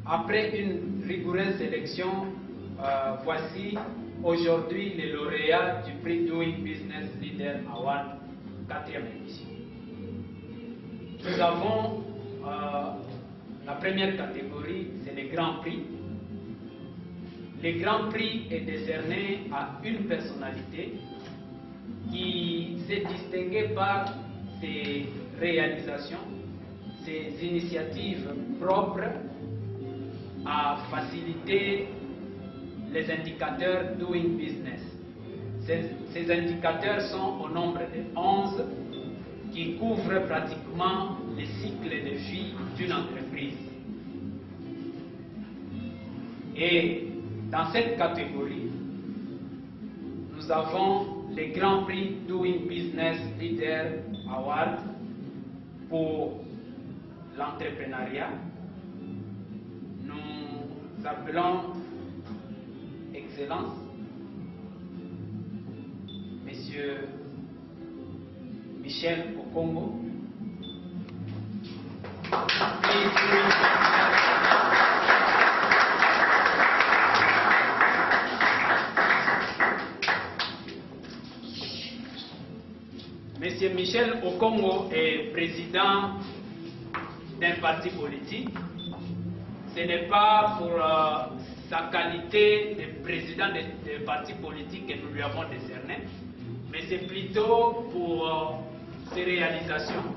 après une rigoureuse sélection, voici aujourd'hui les lauréats du prix Doing Business Leader Award 4e édition. Nous avons la première catégorie, c'est les grands prix. Le grand prix est décerné à une personnalité qui s'est distinguée par ses réalisations, ses initiatives propres à faciliter les indicateurs Doing Business. Ces indicateurs sont au nombre de 11 qui couvrent pratiquement les cycles de vie d'une entreprise. Et dans cette catégorie, nous avons les Grands Prix Doing Business Leader Award pour l'entrepreneuriat. Nous appelons Excellence, Monsieur Michel Okongo. Monsieur Michel Okongo est président d'un parti politique. Ce n'est pas pour sa qualité de président de parti politique que nous lui avons décerné, mais c'est plutôt pour ses réalisations.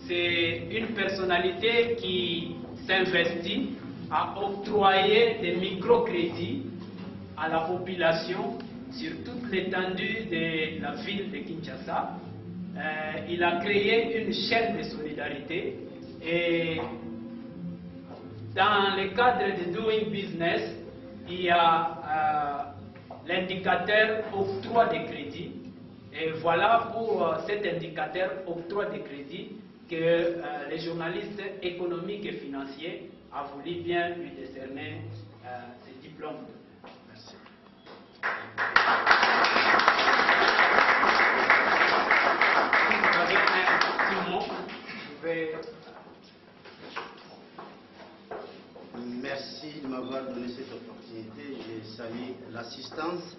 C'est une personnalité qui s'investit à octroyer des microcrédits à la population sur toute l'étendue de la ville de Kinshasa. Il a créé une chaîne de solidarité et dans le cadre de Doing Business, il y a l'indicateur octroi de crédit. Et voilà pour cet indicateur octroi de crédit que les journalistes économiques et financiers a voulu bien lui décerner ce diplôme. Merci. Si vous avez un petit mot, vous pouvez... Merci de m'avoir donné cette opportunité. Je salue l'assistance.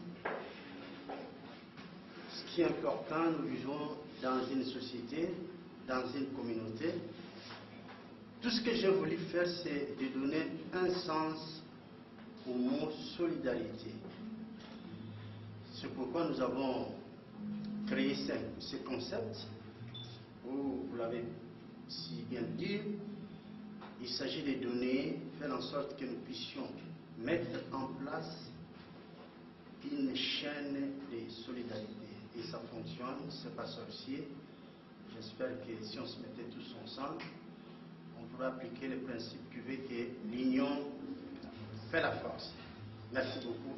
Ce qui est important, nous vivons dans une société, dans une communauté. Tout ce que j'ai voulu faire, c'est de donner un sens au mot solidarité. C'est pourquoi nous avons créé ce concept, où vous l'avez si bien dit. Il s'agit de donner, faire en sorte que nous puissions mettre en place une chaîne de solidarité. Et ça fonctionne, c'est pas sorcier. J'espère que si on se mettait tous ensemble, on pourra appliquer le principe qui veut que l'union fait la force. Merci beaucoup.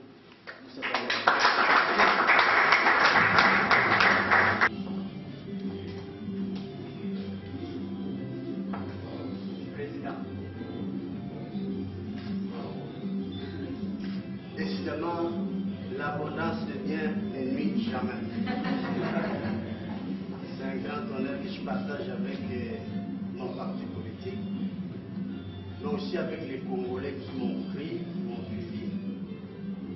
Décidément, l'abondance de biens ne nuit jamais. C'est un grand honneur que je partage avec mon parti politique, mais aussi avec les Congolais qui m'ont pris, qui m'ont suivi.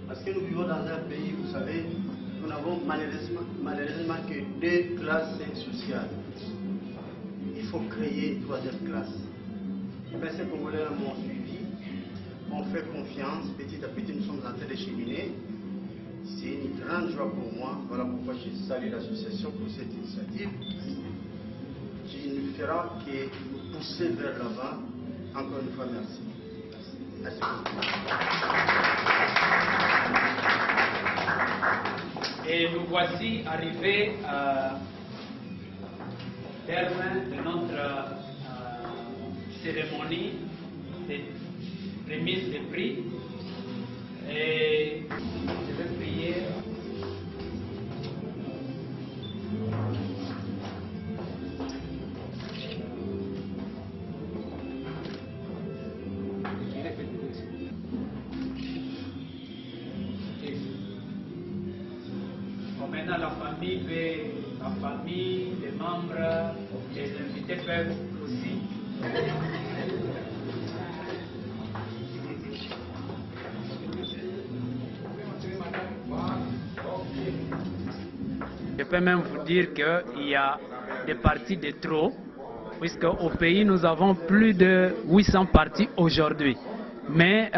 Parce que nous vivons dans un pays, vous savez, nous n'avons malheureusement que deux classes sociales. Il faut créer une troisième classe. Mais ces Congolais m'ont suivi, ont fait confiance, petit à petit nous sommes en train de cheminer. C'est une grande joie pour moi, voilà pourquoi je salue l'association pour cette initiative qui ne fera que nous pousser vers l'avant. Encore une fois, merci. Merci beaucoup. Et nous voici arrivés au terme de notre cérémonie de remise des prix. Et je vais prier. Maintenant, la famille, les membres, les invités peuvent aussi. peux même vous dire qu'il y a des partis de trop, puisque au pays nous avons plus de 800 partis aujourd'hui. Mais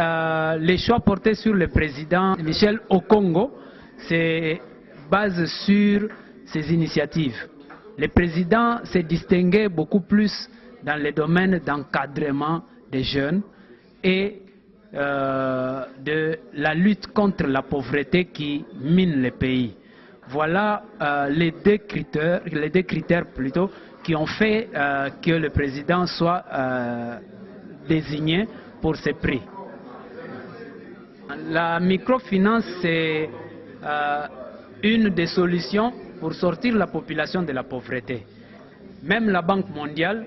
les choix portés sur le président Michel Okongo se basent sur ses initiatives. Le président s'est distingué beaucoup plus dans le domaine d'encadrement des jeunes et de la lutte contre la pauvreté qui mine le pays. Voilà les deux critères plutôt qui ont fait que le président soit désigné pour ce prix. La microfinance, c'est une des solutions pour sortir la population de la pauvreté. Même la Banque mondiale,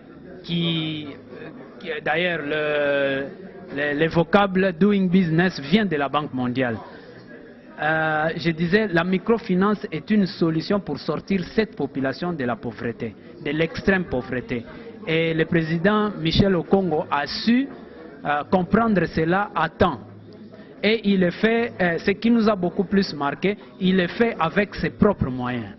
d'ailleurs le vocable doing business vient de la Banque mondiale. Je disais, la microfinance est une solution pour sortir cette population de la pauvreté, de l'extrême pauvreté. Et le président Michel Okongo a su comprendre cela à temps. Et il le fait, ce qui nous a beaucoup plus marqué, il le fait avec ses propres moyens.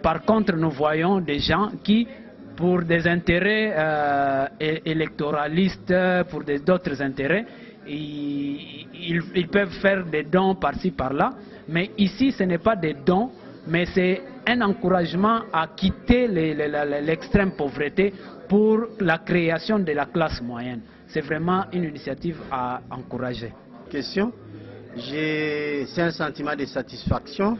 Par contre, nous voyons des gens qui, pour des intérêts électoralistes, pour d'autres intérêts, ils peuvent faire des dons par-ci, par-là. Mais ici, ce n'est pas des dons, mais c'est un encouragement à quitter l'extrême pauvreté pour la création de la classe moyenne. C'est vraiment une initiative à encourager. Question. C'est un sentiment de satisfaction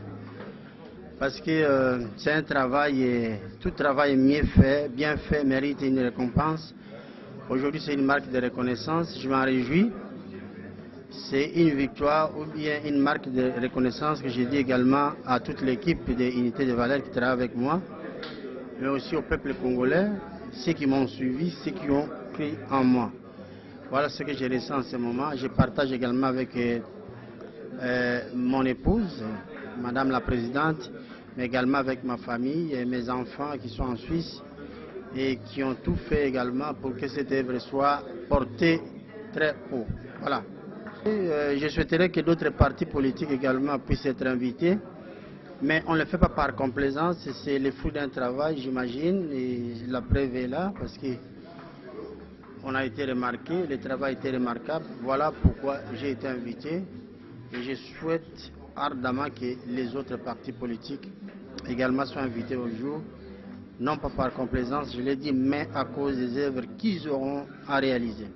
parce que c'est un travail et tout travail bien fait mérite une récompense. Aujourd'hui, c'est une marque de reconnaissance. Je m'en réjouis. C'est une victoire ou bien une marque de reconnaissance que j'ai dit également à toute l'équipe des unités de valeur qui travaille avec moi, mais aussi au peuple congolais, ceux qui m'ont suivi, ceux qui ont cru en moi. Voilà ce que je ressens en ce moment. Je partage également avec mon épouse, Madame la Présidente, mais également avec ma famille et mes enfants qui sont en Suisse et qui ont tout fait également pour que cette œuvre soit portée très haut. Voilà. Et, je souhaiterais que d'autres partis politiques également puissent être invités, mais on ne le fait pas par complaisance, c'est le fruit d'un travail, j'imagine, et la preuve est là, parce que on a été remarqué, le travail a été remarquable. Voilà pourquoi j'ai été invité et je souhaite ardemment que les autres partis politiques également soient invités au jour, non pas par complaisance, je l'ai dit, mais à cause des œuvres qu'ils auront à réaliser.